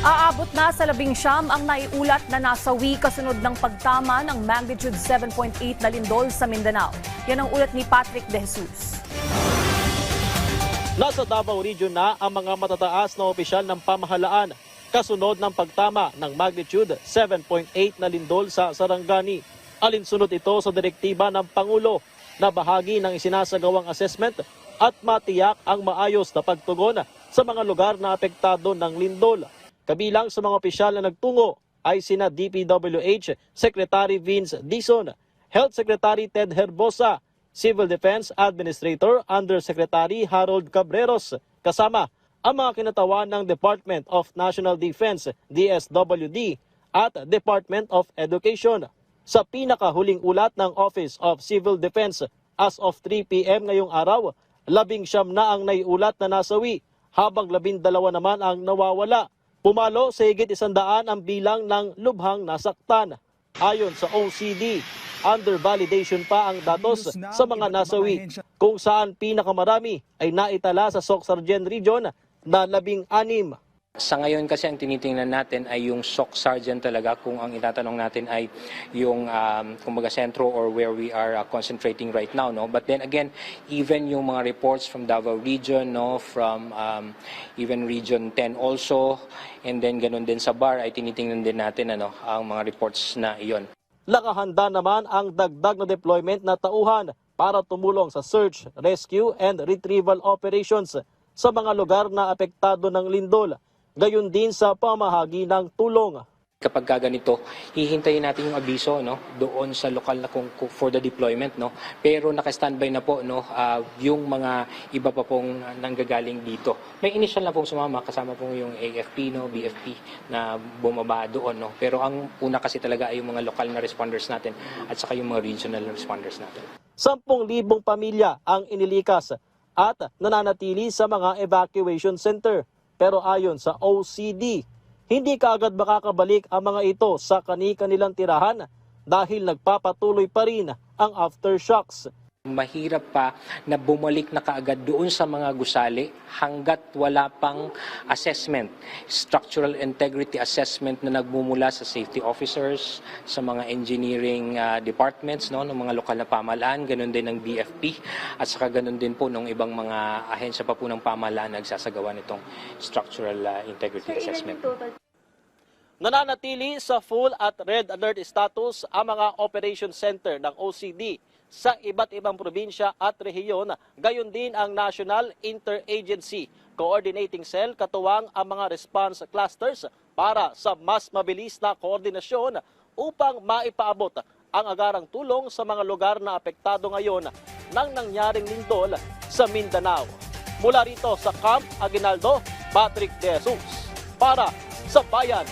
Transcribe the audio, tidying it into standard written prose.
Aabot na sa 19 ang naiulat na nasawi kasunod ng pagtama ng magnitude 7.8 na lindol sa Mindanao. Yan ang ulat ni Patrick De Jesus. Nasa Davao Region na ang mga matataas na opisyal ng pamahalaan kasunod ng pagtama ng magnitude 7.8 na lindol sa Sarangani. Alinsunod ito sa direktiba ng Pangulo na bahagi ng isinasagawang assessment at matiyak ang maayos na pagtugon sa mga lugar na apektado ng lindol. Kabilang sa mga opisyal na nagtungo ay sina DPWH Secretary Vince Dizon, Health Secretary Ted Herbosa, Civil Defense Administrator Undersecretary Harold Cabreros, kasama ang mga kinatawan ng Department of National Defense, DSWD, at Department of Education. Sa pinakahuling ulat ng Office of Civil Defense, as of 3 p.m. ngayong araw, 19 na ang naiulat na nasawi, habang 12 naman ang nawawala. Pumalo sa higit 100 ang bilang ng lubhang nasaktan. Ayon sa OCD, under validation pa ang datos sa mga nasawi, kung saan pinakamarami ay naitala sa Soc-Sargen Region na 16. Sa ngayon kasi ang tinitingnan natin ay yung SOC Sergeant talaga, kung ang itatanong natin ay yung kumbaga sentro or where we are concentrating right now, no. But then again, even yung mga reports from Davao Region, no, from even Region 10 also, and then ganun din sa BAR ay tinitingnan din natin ang mga reports na iyon. Nakahanda naman ang dagdag na deployment na tauhan para tumulong sa search, rescue and retrieval operations sa mga lugar na apektado ng lindol. Gayon din sa pamahagi ng tulong. Kapag ganito, hihintayin natin yung abiso, no, doon sa lokal na for the deployment, no. Pero naka-standby na po, no, yung mga iba pa pong nanggagaling dito. May initial na pong sumama, kasama po yung AFP, no, BFP na bumaba doon, no. Pero ang una kasi talaga ay yung mga lokal na responders natin at saka yung mga regional responders natin. 10,000 pamilya ang inilikas at nananatili sa mga evacuation center. Pero ayon sa OCD, hindi kaagad makakabalik ang mga ito sa kani-kanilang tirahan dahil nagpapatuloy pa rin ang aftershocks. Mahirap pa na bumalik na kaagad doon sa mga gusali hanggat wala pang assessment, structural integrity assessment na nagmumula sa safety officers, sa mga engineering departments, no, ng mga lokal na pamahalaan, ganun din ng BFP, at saka ganun din po ng ibang mga ahensya pa po ng pamahalaan na nagsasagawa nitong structural integrity assessment. Nananatili sa full at red alert status ang mga operation center ng OCD sa iba't ibang probinsya at rehiyon, gayon din ang National Interagency Coordinating Cell katuwang ang mga response clusters para sa mas mabilis na koordinasyon upang maipaabot ang agarang tulong sa mga lugar na apektado ngayon ng nangyaring lindol sa Mindanao. Mula rito sa Camp Aguinaldo, Patrick De Jesus para sa Bayan